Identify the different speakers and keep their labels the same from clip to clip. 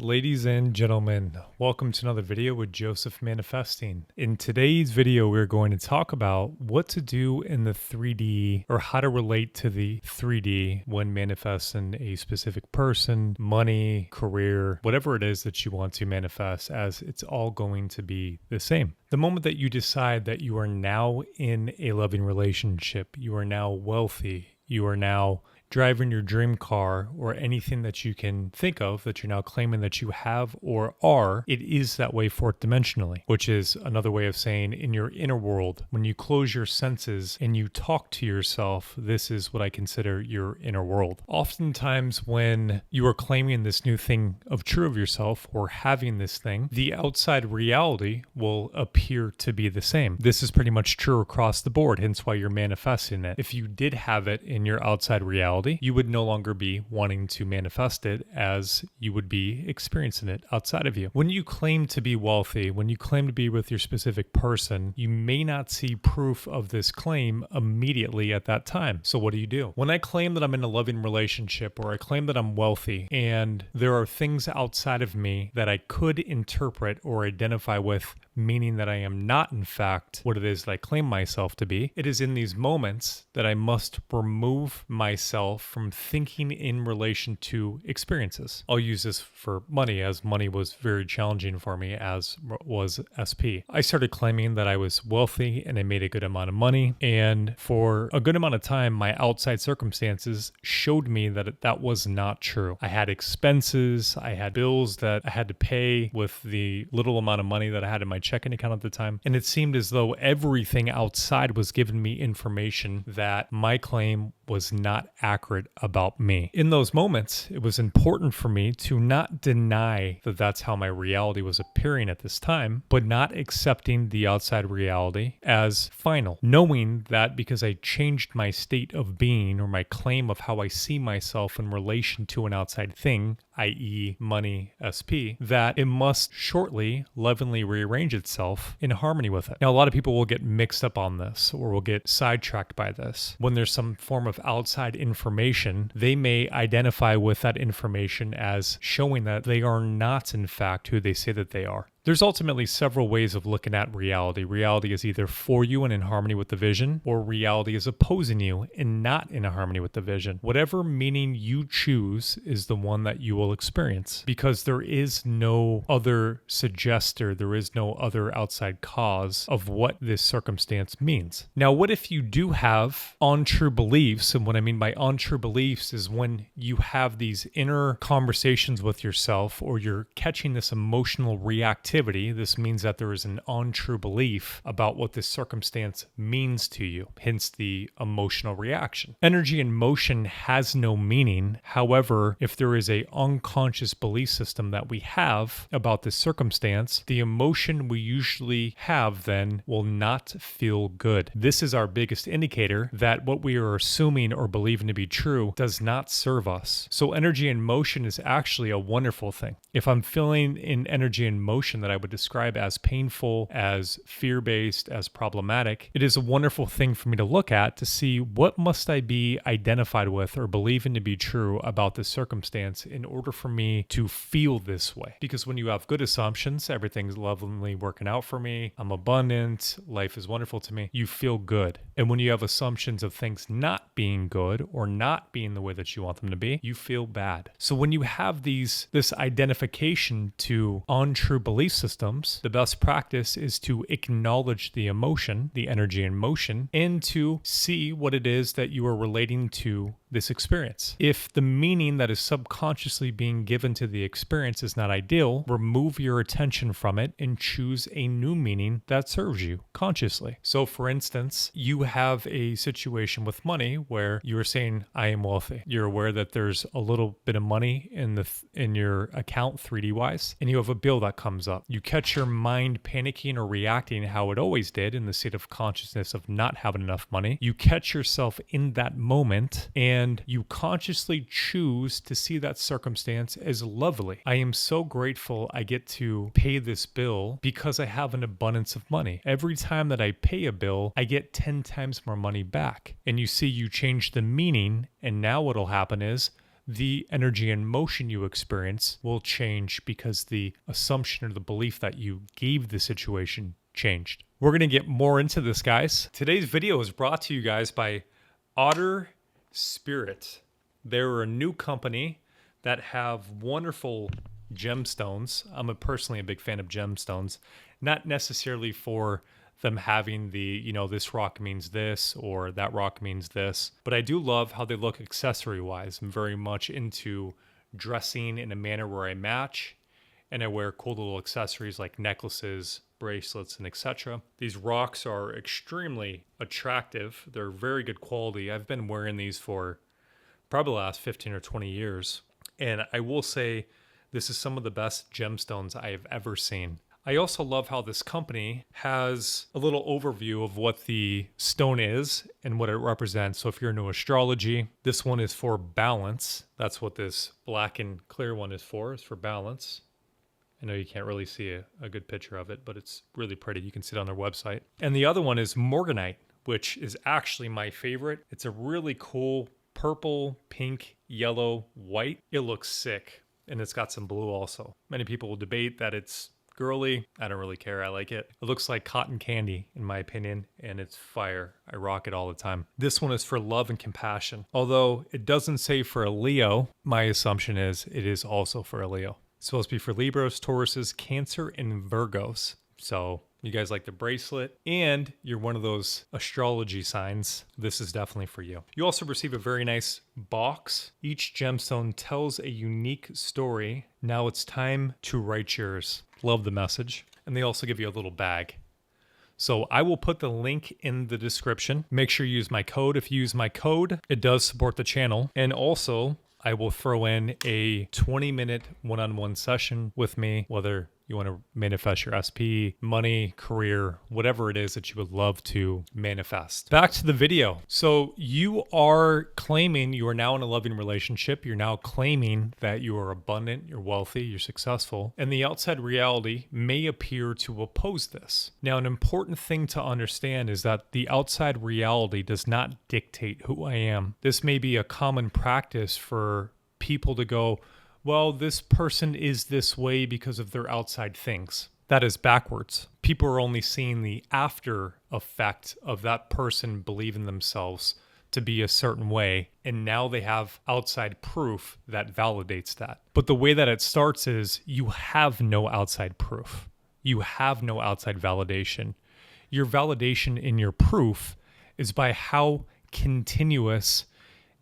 Speaker 1: Ladies and gentlemen, welcome to another video with Joseph Manifesting. In today's video, we're going to talk about what to do in the 3D or how to relate to the 3D when manifesting a specific person, money, career, whatever it is that you want to manifest, as it's all going to be the same. The moment that you decide that you are now in a loving relationship, you are now wealthy, you are now driving your dream car, or anything that you can think of that you're now claiming that you have or are, it is that way fourth dimensionally, which is another way of saying in your inner world. When you close your senses and you talk to yourself, this is what I consider your inner world. Oftentimes when you are claiming this new thing of true of yourself or having this thing, the outside reality will appear to be the same. This is pretty much true across the board, hence why you're manifesting it. If you did have it in your outside reality, you would no longer be wanting to manifest it, as you would be experiencing it outside of you. When you claim to be wealthy, when you claim to be with your specific person, you may not see proof of this claim immediately at that time. So what do? When I claim that I'm in a loving relationship, or I claim that I'm wealthy, and there are things outside of me that I could interpret or identify with, meaning that I am not in fact what it is that I claim myself to be, it is in these moments that I must remove myself from thinking in relation to experiences. I'll use this for money, as money was very challenging for me, as was SP. I started claiming that I was wealthy and I made a good amount of money, and for a good amount of time my outside circumstances showed me that that was not true. I had expenses, I had bills that I had to pay with the little amount of money that I had in my checking account at the time, and it seemed as though everything outside was giving me information that my claim was not accurate about me. In those moments, it was important for me to not deny that that's how my reality was appearing at this time, but not accepting the outside reality as final, knowing that because I changed my state of being, or my claim of how I see myself in relation to an outside thing, i.e. money, SP, that it must shortly, lovingly rearrange itself in harmony with it. Now, a lot of people will get mixed up on this, or will get sidetracked by this. When there's some form of outside information, they may identify with that information as showing that they are not, in fact, who they say that they are. There's ultimately several ways of looking at reality. Reality is either for you and in harmony with the vision, or reality is opposing you and not in harmony with the vision. Whatever meaning you choose is the one that you will experience, because there is no other suggester, there is no other outside cause of what this circumstance means. Now, what if you do have untrue beliefs? And what I mean by untrue beliefs is when you have these inner conversations with yourself, or you're catching this emotional reactivity. This means that there is an untrue belief about what this circumstance means to you, hence the emotional reaction. Energy in motion has no meaning. However, if there is an unconscious belief system that we have about this circumstance, the emotion we usually have then will not feel good. This is our biggest indicator that what we are assuming or believing to be true does not serve us. So energy in motion is actually a wonderful thing. If I'm feeling in energy in motion that I would describe as painful, as fear-based, as problematic, it is a wonderful thing for me to look at to see what must I be identified with or believing to be true about this circumstance in order for me to feel this way. Because when you have good assumptions, everything's lovingly working out for me, I'm abundant, life is wonderful to me, you feel good. And when you have assumptions of things not being good or not being the way that you want them to be, you feel bad. So when you have this identification to untrue belief systems, the best practice is to acknowledge the emotion, the energy in motion, and to see what it is that you are relating to this experience. If the meaning that is subconsciously being given to the experience is not ideal, remove your attention from it and choose a new meaning that serves you consciously. So for instance, you have a situation with money where you are saying, I am wealthy. You're aware that there's a little bit of money in your account 3D wise, and you have a bill that comes up. You catch your mind panicking or reacting how it always did in the state of consciousness of not having enough money. You catch yourself in that moment and you consciously choose to see that circumstance as lovely. I am so grateful I get to pay this bill because I have an abundance of money. Every time that I pay a bill, I get 10 times more money back. And you see, you change the meaning, and now what'll happen is the energy and motion you experience will change because the assumption or the belief that you gave the situation changed. We're going to get more into this, guys. Today's video is brought to you guys by Otter Spirit. They're a new company that have wonderful gemstones. I'm personally a big fan of gemstones, not necessarily for them having the, this rock means this or that rock means this, but I do love how they look accessory wise. I'm very much into dressing in a manner where I match, and I wear cool little accessories like necklaces, bracelets, and etc. These rocks are extremely attractive. They're very good quality. I've been wearing these for probably the last 15 or 20 years. And I will say this is some of the best gemstones I have ever seen. I also love how this company has a little overview of what the stone is and what it represents. So if you're into astrology, this one is for balance. That's what this black and clear one is for balance. I know you can't really see a good picture of it, but it's really pretty. You can see it on their website. And the other one is morganite, which is actually my favorite. It's a really cool purple, pink, yellow, white. It looks sick. And it's got some blue also. Many people will debate that it's girly. I don't really care. I like it. It looks like cotton candy, in my opinion, and it's fire. I rock it all the time. This one is for love and compassion. Although it doesn't say for a Leo, my assumption is it is also for a Leo. It's supposed to be for Libras, Tauruses, Cancer, and Virgos. So you guys like the bracelet and you're one of those astrology signs, this is definitely for you. You also receive a very nice box. Each gemstone tells a unique story. Now it's time to write yours. Love the message. And they also give you a little bag. So I will put the link in the description. Make sure you use my code. If you use my code, it does support the channel. And also, I will throw in a 20-minute one-on-one session with me, whether you want to manifest your SP, money, career, whatever it is that you would love to manifest. Back to the video. So you are claiming you are now in a loving relationship. You're now claiming that you are abundant, you're wealthy, you're successful, and the outside reality may appear to oppose this. Now, an important thing to understand is that the outside reality does not dictate who I am. This may be a common practice for people to go, well, this person is this way because of their outside things. That is backwards. People are only seeing the after effect of that person believing themselves to be a certain way, and now they have outside proof that validates that. But the way that it starts is you have no outside proof. You have no outside validation. Your validation in your proof is by how continuous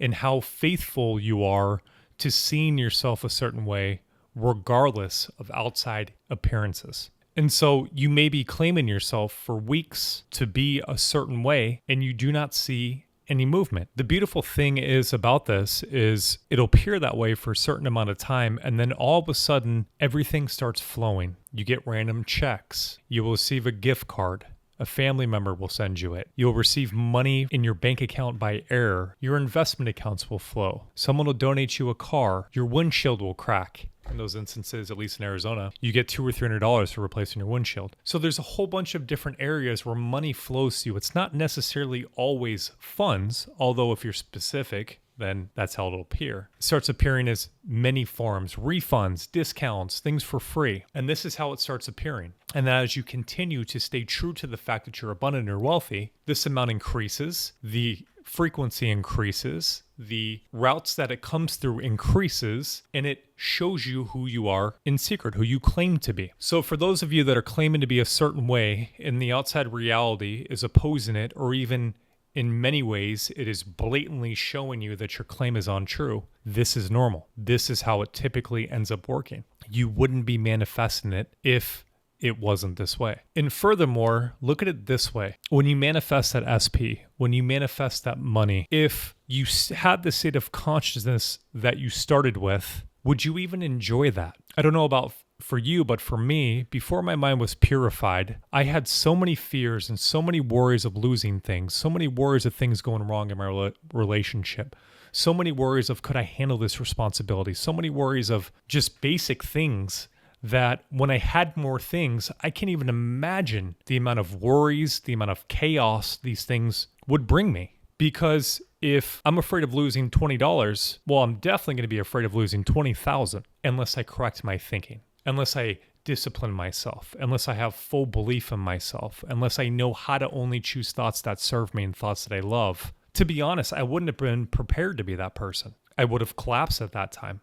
Speaker 1: and how faithful you are to seeing yourself a certain way, regardless of outside appearances. And so you may be claiming yourself for weeks to be a certain way, and you do not see any movement. The beautiful thing is about this is it'll appear that way for a certain amount of time, and then all of a sudden, everything starts flowing. You get random checks. You will receive a gift card. A family member will send you it. You'll receive money in your bank account by error. Your investment accounts will flow. Someone will donate you a car. Your windshield will crack. In those instances, at least in Arizona, you get $200 or $300 for replacing your windshield. So there's a whole bunch of different areas where money flows to you. It's not necessarily always funds, although if you're specific, then that's how it'll appear. It starts appearing as many forms, refunds, discounts, things for free. And this is how it starts appearing. And then as you continue to stay true to the fact that you're abundant or wealthy, this amount increases, the frequency increases, the routes that it comes through increases, and it shows you who you are in secret, who you claim to be. So for those of you that are claiming to be a certain way and the outside reality is opposing it, or even in many ways, it is blatantly showing you that your claim is untrue. This is normal. This is how it typically ends up working. You wouldn't be manifesting it if it wasn't this way. And furthermore, look at it this way. When you manifest that SP, when you manifest that money, if you had the state of consciousness that you started with, would you even enjoy that? I don't know about for you, but for me, before my mind was purified, I had so many fears and so many worries of losing things, so many worries of things going wrong in my relationship, so many worries of could I handle this responsibility, so many worries of just basic things that when I had more things, I can't even imagine the amount of worries, the amount of chaos these things would bring me. Because If I'm afraid of losing $20, well, I'm definitely going to be afraid of losing 20,000 unless I correct my thinking, unless I discipline myself, unless I have full belief in myself, unless I know how to only choose thoughts that serve me and thoughts that I love. To be honest, I wouldn't have been prepared to be that person. I would have collapsed at that time.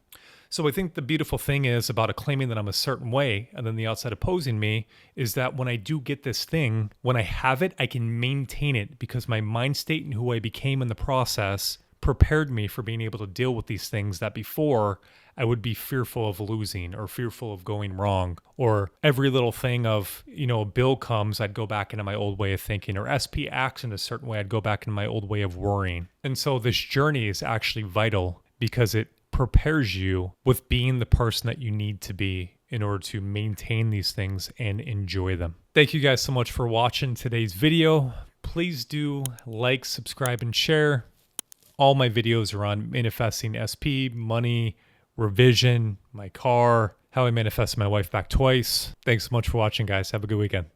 Speaker 1: So I think the beautiful thing is about claiming that I'm a certain way and then the outside opposing me is that when I do get this thing, when I have it, I can maintain it because my mind state and who I became in the process prepared me for being able to deal with these things that before I would be fearful of losing or fearful of going wrong, or every little thing of, a bill comes, I'd go back into my old way of thinking, or SP acts in a certain way, I'd go back into my old way of worrying. And so this journey is actually vital because it prepares you with being the person that you need to be in order to maintain these things and enjoy them. Thank you guys so much for watching today's video. Please do like, subscribe, and share. All my videos are on manifesting SP, money, revision, my car, how I manifested my wife back twice. Thanks so much for watching, guys. Have a good weekend.